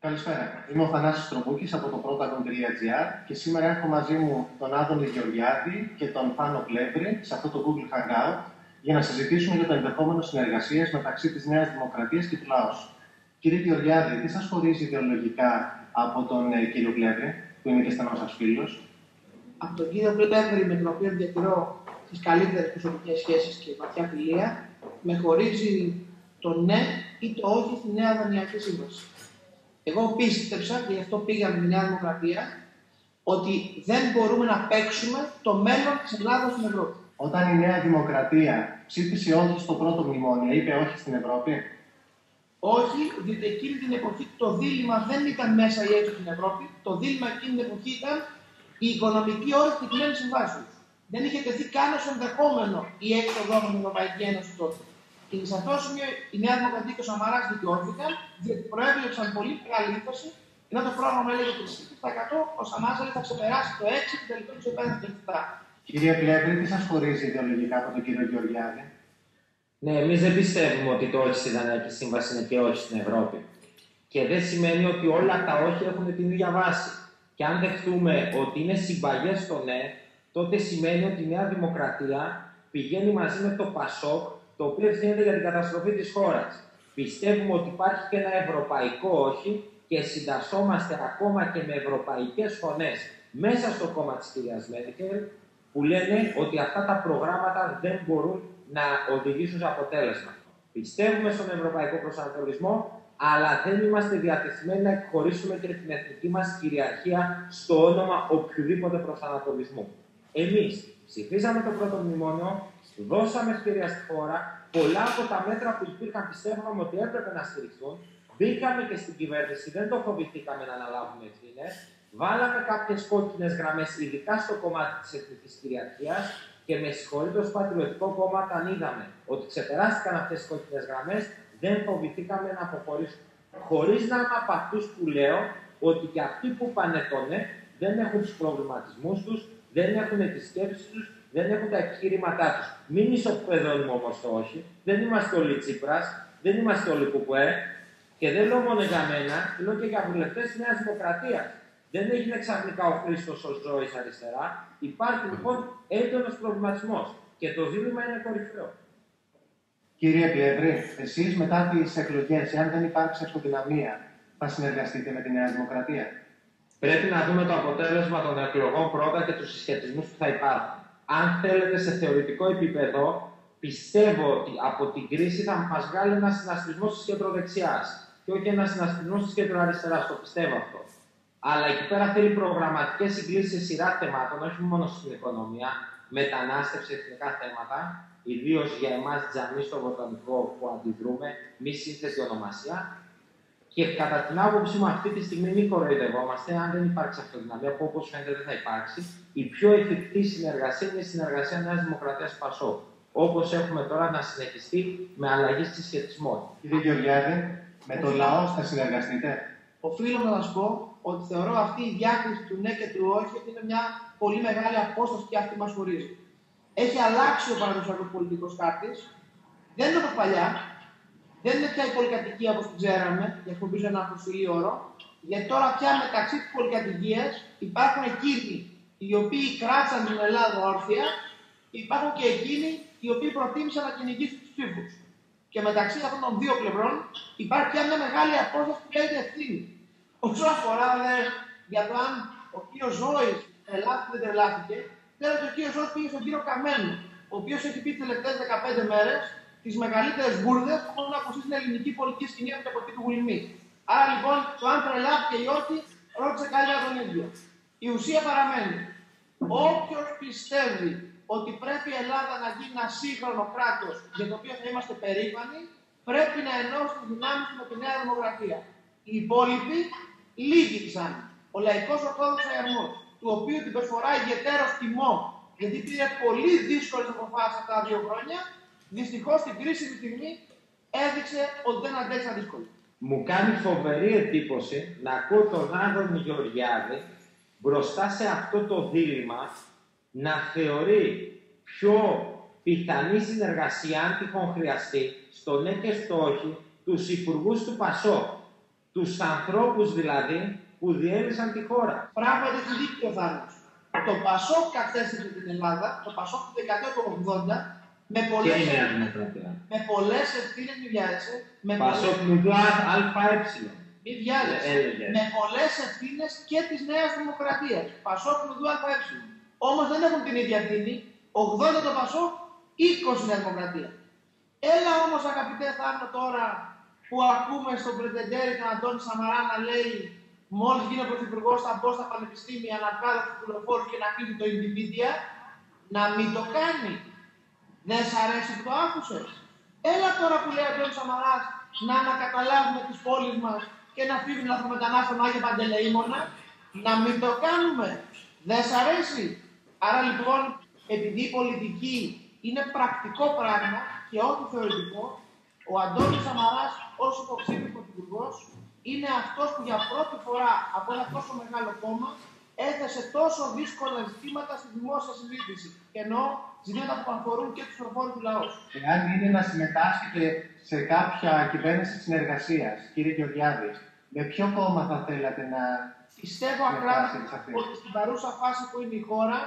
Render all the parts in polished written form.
Καλησπέρα. Είμαι ο Θανάσης Τρομπούκης από το Protagon.gr και σήμερα έχω μαζί μου τον Άδωνη Γεωργιάδη και τον Θάνο Πλεύρη σε αυτό το Google Hangout για να συζητήσουμε για το ενδεχόμενο συνεργασίας μεταξύ της Νέας Δημοκρατίας και του ΛΑΟΣ. Κύριε Γεωργιάδη, τι σας χωρίζει ιδεολογικά από τον κύριο Πλεύρη, που είναι και στενός σας φίλος? Από τον κύριο Πλεύρη, με τον οποίο διατηρώ τις καλύτερες προσωπικές σχέσεις και βαθιά φιλία, με χωρίζει το ναι ή το όχι στη Νέα Δανειακή Σύμβαση. Εγώ πίστεψα, και γι' αυτό πήγα με τη Νέα Δημοκρατία, ότι δεν μπορούμε να παίξουμε το μέλλον της Ελλάδας στην Ευρώπη. Όταν η Νέα Δημοκρατία ψήφισε όχι στο πρώτο μνημόνιο, είπε όχι στην Ευρώπη? Όχι, διότι εκείνη την εποχή το δίλημμα δεν ήταν μέσα ή έξω στην Ευρώπη. Το δίλημμα εκείνη την εποχή ήταν η οικονομική όρη της συγκεκριμένης συμβάσεως. Δεν είχε τεθεί καν ως ενδεχόμενο η έξοδο από την Ευρωπαϊκή Ένωση τότε. Και σε αυτό το σημείο η Νέα Δημοκρατία και ο Σαμαράς δικαιώθηκαν, διότι προέβλεψαν πολύ μεγάλη ύφαση, ενώ το πρόγραμμα έλεγε 3%, ο Σαμαράς έλεγε θα ξεπεράσει το 6% και τελικά του επέδρασε το 7%. Κύριε Πλεύρη, τι σας χωρίζει ιδεολογικά από τον κύριο Γεωργιάδη? Ναι, εμείς δεν πιστεύουμε ότι το όχι στη Δανειακή Σύμβαση είναι και όχι στην Ευρώπη. Και δεν σημαίνει ότι όλα τα όχι έχουν την ίδια βάση. Και αν δεχτούμε ότι είναι συμπαγές στο ναι, τότε σημαίνει ότι η Νέα Δημοκρατία πηγαίνει μαζί με το ΠΑΣΟΚ, το οποίο ευθύνεται για την καταστροφή της χώρας. Πιστεύουμε ότι υπάρχει και ένα ευρωπαϊκό όχι και συντασσόμαστε ακόμα και με ευρωπαϊκές φωνές μέσα στο κόμμα της κυρίας Μέρκελ, που λένε ότι αυτά τα προγράμματα δεν μπορούν να οδηγήσουν σε αποτέλεσμα. Πιστεύουμε στον ευρωπαϊκό προσανατολισμό, αλλά δεν είμαστε διατεθειμένοι να εκχωρήσουμε και την εθνική μας κυριαρχία στο όνομα οποιοδήποτε προσανατολισμού. Εμείς ψηφίσαμε το πρώτο μνημόνιο, δώσαμε ευκαιρία στη χώρα, πολλά από τα μέτρα που υπήρχαν πιστεύαμε ότι έπρεπε να στηριχθούν, μπήκαμε και στην κυβέρνηση, δεν το φοβηθήκαμε να αναλάβουμε ευθύνες, βάλαμε κάποιες κόκκινες γραμμές, ειδικά στο κομμάτι της εθνικής κυριαρχίας, και με συγχωρείτε ως Πατριωτικό Κόμμα, όταν είδαμε ότι ξεπεράστηκαν αυτές τις κόκκινες γραμμές, δεν φοβηθήκαμε να αποχωρήσουμε. Χωρίς να είμαι από αυτούς που λέω ότι και αυτοί που πάνε το ναι, δεν έχουν τους προβληματισμούς τους, δεν έχουν τις σκέψεις τους, δεν έχουν τα επιχείρηματά τους. Μην ισοπεδώνουμε όμως το όχι. Δεν είμαστε όλοι Τσίπρας, δεν είμαστε όλοι Κουκουέ. Και δεν λέω μόνο για μένα, λέω και για βουλευτές της Νέας Δημοκρατίας. Δεν έγινε ξαφνικά ο Χρήστος ο Ζώης αριστερά. Υπάρχει λοιπόν έντονος προβληματισμός. Και το δίλημμα είναι κορυφαίο. Κύριε Πλεύρη, εσείς μετά τις εκλογές, εάν δεν υπάρξει αυτοδυναμία, θα συνεργαστείτε με τη Νέα Δημοκρατία? Πρέπει να δούμε το αποτέλεσμα των εκλογών πρώτα και τους συσχετισμούς που θα υπάρχουν. Αν θέλετε σε θεωρητικό επίπεδο, πιστεύω ότι από την κρίση θα μας βγάλει ένα συνασπισμός της κεντροδεξιάς και όχι ένα συνασπισμός της κεντροαριστεράς. Το πιστεύω αυτό. Αλλά εκεί πέρα θέλει προγραμματικές συγκλήσεις σε σειρά θεμάτων, όχι μόνο στην οικονομία, μετανάστευση, εθνικά θέματα, ιδίως για εμάς τζαμί στο βοτανικό που αντιδρούμε, μη σύνθετη ονομασία. Και κατά την άποψή μου, αυτή τη στιγμή μην κοροϊδευόμαστε. Αν δεν υπάρξει αυτοδυναμία, που όπως φαίνεται δεν θα υπάρξει, η πιο εφικτή συνεργασία είναι η συνεργασία Νέας Δημοκρατίας ΠΑΣΟΚ. Όπως έχουμε τώρα να συνεχιστεί με αλλαγή συσχετισμών. Κύριε Γεωργιάδη, με το ΛΑΟΣ θα συνεργαστείτε? Οφείλω να σας πω ότι θεωρώ αυτή η διάκριση του ναι και του όχι ότι είναι μια πολύ μεγάλη απόσταση και αυτή μας χωρίζει. Έχει αλλάξει ο παραδοσιακός πολιτικός χάρτης. Δεν είναι όπως παλιά. Δεν είναι πια η πολυκατοικία όπως την ξέραμε, για να χρησιμοποιήσω ένα αφοσιλή όρο, γιατί τώρα πια μεταξύ της πολυκατοικίας υπάρχουν εκείνοι οι οποίοι κράτησαν την Ελλάδα όρθια και υπάρχουν και εκείνοι οι οποίοι προτίμησαν να κυνηγήσουν τους ψήφους. Και μεταξύ αυτών των δύο πλευρών υπάρχει πια μια μεγάλη απόσταση που λέγεται ευθύνη. Όσον αφορά για το αν ο κ. Ζώης τρελάθηκε ή δεν τρελάθηκε, ξέρω ότι ο κ. Ζώης πήγε στον κύριο Καμένο, ο οποίος έχει πει τις τελευταίες 15 μέρες τις μεγαλύτερες μπουρδες που έχουν ακουστεί στην ελληνική πολιτική σκηνή από την εποχή του Γουλμί. Άρα λοιπόν το αν τρελάθηκε ή όχι, ρώτησε καλύτερα τον ίδιο. Η ουσία παραμένει. Όποιος πιστεύει ότι πρέπει η Ελλάδα να γίνει ένα σύγχρονο κράτος για το οποίο θα είμαστε περήφανοι, πρέπει να ενώσει τις δυνάμεις του με τη Νέα Δημοκρατία. Οι υπόλοιποι λίγοι σαν ο Λαϊκός Ορθόδοξος Αγερμός, του οποίου την προσφορά ιδιαιτέρως τιμώ, γιατί πήρε πολύ δύσκολες αποφάσεις αυτά τα 2 χρόνια, δυστυχώς στην κρίσιμη στιγμή έδειξε ότι δεν αντέξει δύσκολο. Μου κάνει φοβερή εντύπωση να ακούω τον Άδωνη Γεωργιάδη μπροστά σε αυτό το δίλημμα να θεωρεί πιο πιθανή συνεργασία, αν τυχόν χρειαστεί, στο ναι και στο όχι, τους υπουργούς του ΠΑΣΟΚ, Τους ανθρώπους δηλαδή που διέλυσαν τη χώρα. Πράγματι έχει δίκιο ο Θάνος. Το Πασόκ κατέστησε την Ελλάδα, το Πασόκ του 1980, με πολλές ευθύνες, μη βιάζεσαι. Πασόκ Νουδού ΑΕ. Μη βιάζεσαι. Με πολλές ευθύνες και της Νέας Δημοκρατίας. Πασόκ Νουδού ΑΕ. Όμως δεν έχουν την ίδια ευθύνη. 80 το Πασόκ, 20 Νέα Δημοκρατία. Έλα όμως, αγαπητέ Θάνο, τώρα που ακούμε στον πρετεντέρη τον Αντώνη Σαμαρά να λέει μόλις γίνει ο Πρωθυπουργός θα μπω στα πανεπιστήμια να βγάλω τους τηλεφόρους και να κλείνει το Indymedia, να μην το κάνει. Δεν σ' αρέσει που το άκουσες? Έλα τώρα που λέει ο Αντώνης Σαμαράς να ανακαταλάβουμε τις πόλεις μας και να φύγουν οι λαθρομετανάστες στον Άγιο Παντελεήμονα. Να μην το κάνουμε. Δεν σ' αρέσει? Άρα λοιπόν, επειδή η πολιτική είναι πρακτικό πράγμα και όχι θεωρητικό, ο Αντώνης Σαμαράς ως υποψήφιος πρωθυπουργός είναι αυτός που για πρώτη φορά από ένα τόσο μεγάλο κόμμα έθεσε τόσο δύσκολα ζητήματα στη δημόσια συζήτηση. Και εννοώ ζητήματα που αφορούν και τους προφόρους του λαού. Εάν είναι να συμμετάσχετε σε κάποια κυβέρνηση συνεργασίας, κύριε Γεωργιάδη, με ποιο κόμμα θα θέλατε να. Πιστεύω ακράδαντα ότι στην παρούσα φάση που είναι η χώρα,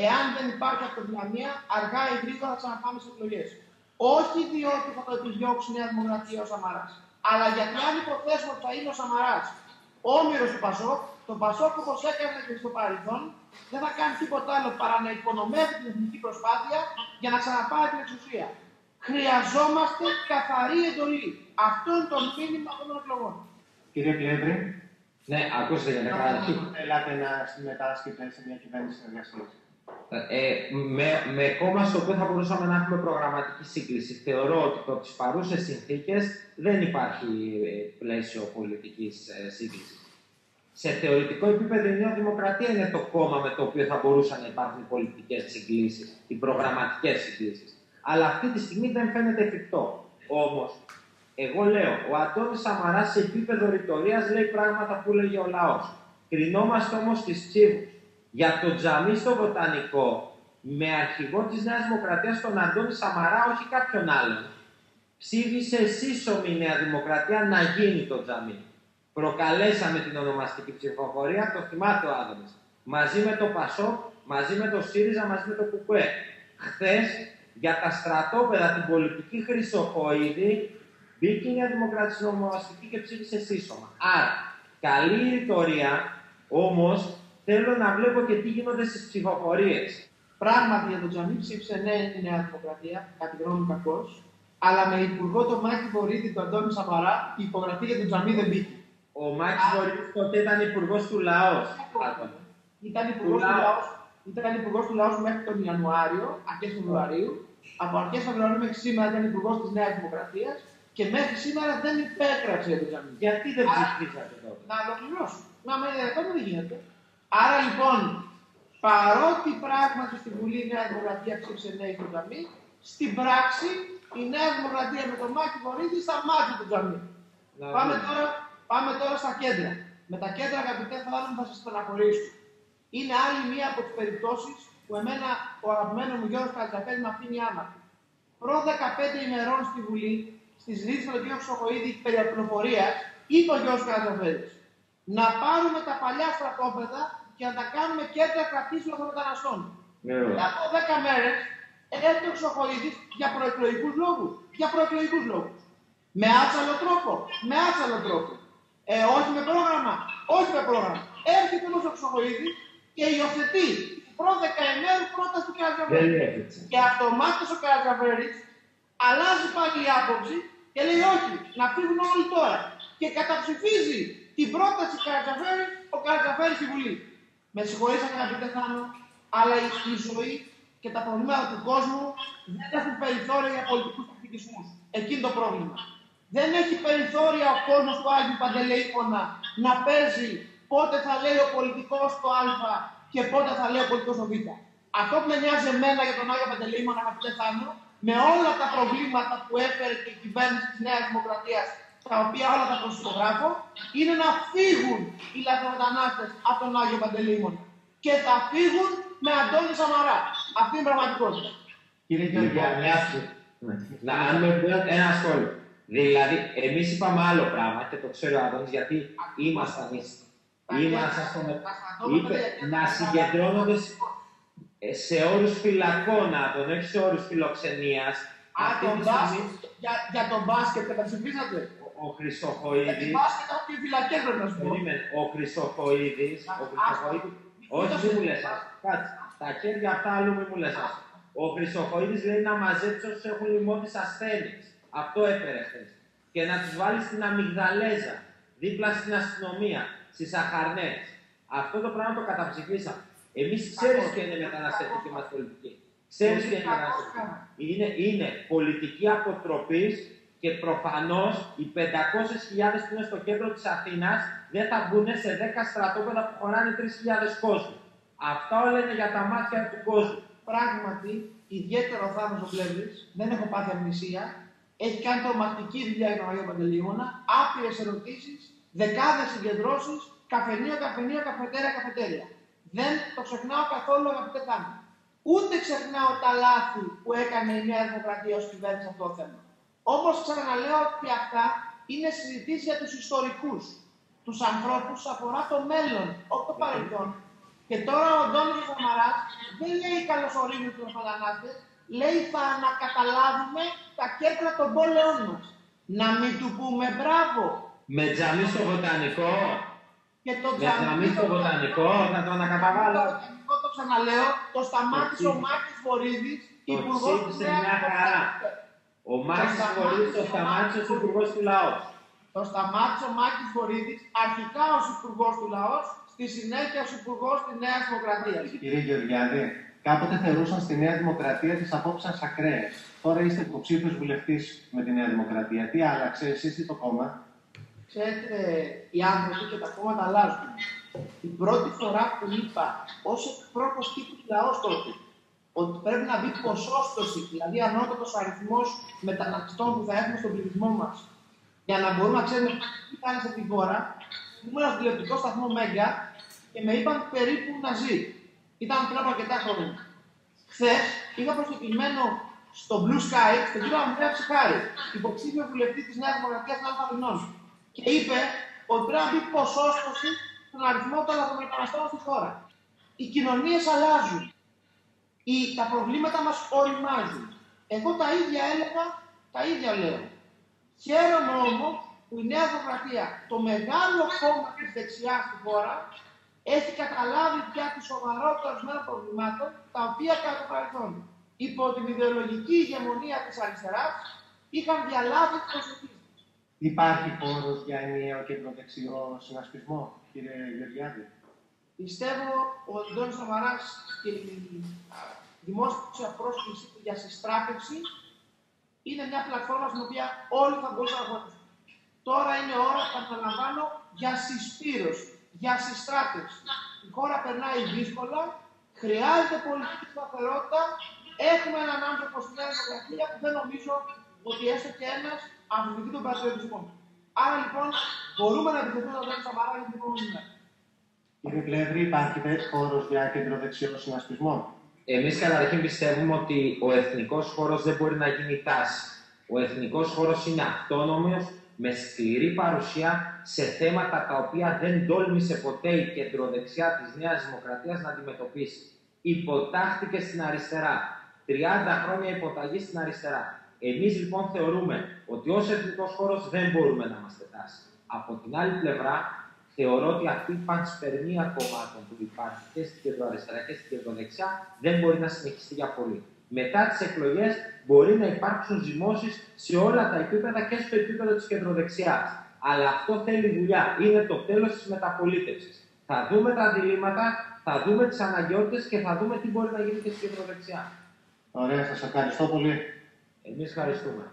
εάν δεν υπάρχει αυτοδυναμία, αργά ή γρήγορα θα ξαναπάμε σε εκλογές. Όχι διότι θα το επιδιώξει η Νέα Δημοκρατία ο Σαμαράς, αλλά γιατί αν υποθέσουμε ότι θα είναι ο Σαμαράς όμηρος του Πασόκ, το Πασόκ όπως έκανε και στο παρελθόν, δεν θα κάνει τίποτα άλλο παρά να υπονομεύει την εθνική προσπάθεια για να ξαναπάρει την εξουσία. Χρειαζόμαστε καθαρή εντολή. Αυτό είναι το μήνυμα των εκλογών. Κύριε Πλεύρη. Ναι, ακούστε για να κάνετε. Θέλατε να συμμετάσχετε σε μια κυβέρνηση συνεργασίας? Με κόμμα στο οποίο θα μπορούσαμε να έχουμε προγραμματική σύγκληση. Θεωρώ ότι από τις παρούσες συνθήκες δεν υπάρχει πλαίσιο πολιτικής σύγκλησης. Σε θεωρητικό επίπεδο η Νέα Δημοκρατία είναι το κόμμα με το οποίο θα μπορούσαν να υπάρχουν πολιτικές συγκλήσεις, οι προγραμματικές συγκλήσεις. Αλλά αυτή τη στιγμή δεν φαίνεται εφικτό. Όμως, εγώ λέω, ο Αντώνης Σαμαράς σε επίπεδο ρητορίας λέει πράγματα που λέγει ο λαός. Κρινόμαστε όμως στις ψήφους. Για το τζαμί στο Βοτανικό, με αρχηγό της Νέας Δημοκρατίας τον Αντώνη Σαμαρά, όχι κάποιον άλλον, ψήφισε σύσσωμη η Νέα Δημοκρατία να γίνει το τζαμί. Προκαλέσαμε την ονομαστική ψηφοφορία, το θυμάται ο Άδωνης. Μαζί με το Πασόκ, μαζί με το ΣΥΡΙΖΑ, μαζί με το ΚΚΕ. Χθες, για τα στρατόπεδα, την πολιτική χρυσοχοίδη, μπήκε η Νέα Δημοκρατία στην ονομαστική και ψήφισε σύσσωμα. Άρα, καλή ρητορία, όμως, θέλω να βλέπω και τι γίνονται στις ψηφοφορίες. Πράγματι για το τζαμί ψήφισε ναι η Νέα Δημοκρατία, κατά τη γνώμη μου κακώς, αλλά με υπουργό τον Μάκη Βορίδη, τον Αντώνη Σαμαρά, η υπογραφή για το τζαμί δεν μπήκε. Ο Μάκης Βορίδης τότε ήταν υπουργός του λαός. Ήταν υπουργός του λαός μέχρι τον Ιανουάριο, αρχές Φεβρουαρίου. Από αρχές Φεβρουαρίου μέχρι σήμερα ήταν υπουργός της Νέας Δημοκρατίας και μέχρι σήμερα δεν υπέγραψε το τζαμί. Γιατί δεν ψηφίσατε τότε? Να ολοκληρώσω. Να με ακόμα δεν γίνεται. Άρα λοιπόν, παρότι πράγματι στη Βουλή η Νέα Δημοκρατία ψήφισε ναι στο τζαμί, στην πράξη η Νέα Δημοκρατία με τον Μάκη Βορίδη σταμάτησε το τζαμί. Πάμε τώρα στα κέντρα. Με τα κέντρα, αγαπητέ Θάνο, θα σας στεναχωρήσω. Είναι άλλη μία από τις περιπτώσεις που εμένα ο αγαπημένος μου Γιώργος Καρατζαφέρης με αφήνει άμαρτο. Προ 15 ημερών στη Βουλή, στη συζήτηση με τον κ. Χρυσοχοίδη περί πληροφορίας, είπε ο Γιώργος Καρατζαφέρης να πάρουμε τα παλιά στρατόπεδα και να τα κάνουμε κέντρα κρατήσεων των μεταναστών. Μετά από 10 μέρες έρθει ο Χρυσοχοίδης για προεκλογικούς λόγους. Για προεκλογικούς λόγους. Με άτσαλο τρόπο. Με άτσαλο τρόπο. Όχι με πρόγραμμα. Όχι με πρόγραμμα. Έρχεται όμως ο Χρυσοχοίδης και υιοθετεί προ 10 ημέρες πρόταση του Καρατζαφέρη. Και αυτομάτως ο Καρατζαφέρης αλλάζει πάλι η άποψη και λέει όχι, να φύγουν όλοι τώρα. Και καταψηφίζει την πρόταση ο Καρατζαφέρης στη Βουλή. Με συγχωρείτε αγαπητέ Θάνο, αλλά η ζωή και τα προβλήματα του κόσμου δεν έχουν περιθώρια για πολιτικούς τακτικισμούς. Εκείνο το πρόβλημα. Δεν έχει περιθώρια ο κόσμος του Άγιου Παντελεήμονα να παίζει πότε θα λέει ο πολιτικός το Α και πότε θα λέει ο πολιτικός το Β. Αυτό που με νοιάζει εμένα για τον Άγιο Παντελεήμονα, αγαπητέ Θάνο, με όλα τα προβλήματα που έφερε και η κυβέρνηση της Νέας Δημοκρατίας, τα οποία όλα τα προσυπογράφω, είναι να φύγουν οι λαθρομετανάστες από τον Άγιο Παντελεήμονα. Και θα φύγουν με Αντώνη Σαμαρά. Αυτή είναι η πραγματικότητα. Κύριε Γεωργιάδη, αν με πείτε ένα σχόλιο. Δηλαδή, εμείς είπαμε άλλο πράγμα και το ξέρει ο Άδωνης, γιατί ήμασταν είπε να συγκεντρώνονται σε όρους φυλακών, Άδων, όχι σε όρους φιλοξενίας. Για τον μπάσκετ καταψηφίσατε. Ο Χρυσοχοΐδης. Για τον μπάσκετ έχουν και φυλακές, πρέπει να σου πω. Ο Χρυσοχοΐδης. Όχι, μην μου λες. Κάτσε. Τα χέρια αυτά αλλού μην μου λες. Ο Χρυσοχοΐδης λέει να μαζέψει όσους έχουν λοιμώδεις ασθένειες. Αυτό έφερε χθες. Και να τους βάλει στην αμυγδαλέζα, δίπλα στην αστυνομία, στις αχαρνές. Αυτό το πράγμα το καταψηφίσαμε. Εμείς ξέρεις ποια είναι η μεταναστευτική μας πολιτική. Ξέρεις ποια είναι η μεταναστευτική. Είναι πολιτική αποτροπής και προφανώς οι 500.000 που είναι στο κέντρο της Αθήνας δεν θα μπουν σε 10 στρατόπεδα που χωράνε 3.000 κόσμου. Αυτά όλα είναι για τα μάτια του κόσμου. Πράγματι, ιδιαίτερο θάρρος ο Πλεύρης, δεν έχω πάθει αμνησία, έχει κάνει τρομακτική δουλειά για τον Αγίο Παντελεήμονα, άπειρες ερωτήσεις, δεκάδες συγκεντρώσεις, καφενείο, καφετέρια. Δεν το ξεχνάω καθόλου, αγαπητέ Θάνη. Ούτε ξεχνάω τα λάθη που έκανε η Νέα Δημοκρατία ως κυβέρνηση αυτό το θέμα. Όμως ξαναλέω ότι αυτά είναι συζητήσεις για τους ιστορικούς, τους ανθρώπους που αφορά το μέλλον, όχι το παρελθόν. Και τώρα ο Αντώνης Σαμαράς δεν λέει καλωσορίζουμε τους μετανάστες, λέει θα ανακαταλάβουμε τα κέντρα των πόλεων μας. Να μην του πούμε μπράβο. Με τζαμί στο βοτανικό. Και το τζαμί στο βοτανικό, θα το ανακαταβάλω. Το ξαναλέω, το σταμάτησε ο Μάκης Βορίδης, υπουργός του Νέας Δημοκρατίας. Ο Μάκης Βορίδης το σταμάτησε ως υπουργός του λαός. Το σταμάτησε ο Μάκης Βορίδης, αρχικά ως υπουργός του λαός, στη συνέχεια ως υπουργός της Νέας Δημοκρατίας. Κύριε Γεωργιάδη, κάποτε θεωρούσαν στη Νέα Δημοκρατία τις απόψεις σας ακραίες. Τώρα είστε υποψήφιος βουλευτής με τη Νέα Δημοκρατία. Τι άλλαξε, εσείς ή το κόμμα? Ξέρετε, οι άνθρωποι και τα κόμματα αλλάζουν. Η πρώτη φορά που είπα ως εκπρόσωπος τύπου του λαού τότε ότι πρέπει να μπει ποσόστοση, δηλαδή ανώτατος αριθμός μεταναστών που θα έχουμε στον πληθυσμό μας, για να μπορούμε να ξέρουμε τι κάνει σε την χώρα, ήμουν στο τηλεοπτικό σταθμό Μέγκα και με είπαν περίπου Ναζί. Ήταν πριν από αρκετά χρόνια. Χθες είχα προσκεκλημένο στο Blue Sky, στον κύριο Ανδρέα Ψυχάρη, υποψήφιο βουλευτή της Νέας Δημοκρατίας των Αθηνών. Και είπε ότι πρέπει να μπει ποσόστοση στον αριθμό των λαθρομεταναστών στη χώρα. Οι κοινωνίες αλλάζουν. Τα προβλήματα μας οριμάζουν. Εγώ τα ίδια έλεγα, τα ίδια λέω. Χαίρομαι όμως που η Νέα Δημοκρατία, το μεγάλο κόμμα της δεξιάς στη χώρα, έχει καταλάβει πια τη σοβαρότητα ορισμένων προβλημάτων, τα οποία κατά το παρελθόν, υπό την ιδεολογική ηγεμονία της αριστεράς, είχαν διαλάβει την προσοχή της. Υπάρχει χώρος για ενιαίο κεντροδεξιό συνασπισμό, κύριε Γεωργιάδη? Πιστεύω ότι ο Αντώνης Σαμαράς και η δημόσια πρόσκληση για συστράτευση είναι μια πλατφόρμα στην οποία όλοι θα μπορούσαν να χωρίσουν. Τώρα είναι ώρα, επαναλαμβάνω, για συσπήρωση, για συστράτευση. Η χώρα περνάει δύσκολα, χρειάζεται πολιτική σταθερότητα. Έχουμε έναν άνθρωπο στη Νέα Δημοκρατία που δεν νομίζω ότι έστω και ένας αμφισβητεί τον πατριωτισμό. Άρα λοιπόν μπορούμε να επιτεθούμε τον Αντώνη Σαμαρά για την επόμενη μέρα. Κύριε Πλεύρη, υπάρχει χώρος για κεντροδεξιό συνασπισμό? Εμείς καταρχήν πιστεύουμε ότι ο εθνικός χώρος δεν μπορεί να γίνει τάση. Ο εθνικός χώρος είναι αυτόνομος, με σκληρή παρουσία σε θέματα τα οποία δεν τόλμησε ποτέ η κεντροδεξιά της Νέας Δημοκρατίας να αντιμετωπίσει. Υποτάχθηκε στην αριστερά. 30 χρόνια υποταγή στην αριστερά. Εμείς λοιπόν θεωρούμε ότι ως εθνικός χώρος δεν μπορούμε να είμαστε τάση. Από την άλλη πλευρά, θεωρώ ότι αυτή η πανσπερμία κομμάτων που υπάρχει και στην κεντροαριστερά και στην κεντροδεξιά δεν μπορεί να συνεχιστεί για πολύ. Μετά τις εκλογές μπορεί να υπάρξουν ζυμώσεις σε όλα τα επίπεδα και στο επίπεδο της κεντροδεξιάς. Αλλά αυτό θέλει δουλειά. Είναι το τέλος της μεταπολίτευσης. Θα δούμε τα διλήμματα, θα δούμε τις αναγκαιότητες και θα δούμε τι μπορεί να γίνει και στην κεντροδεξιά. Ωραία, σας ευχαριστώ πολύ. Εμείς ευχαριστούμε.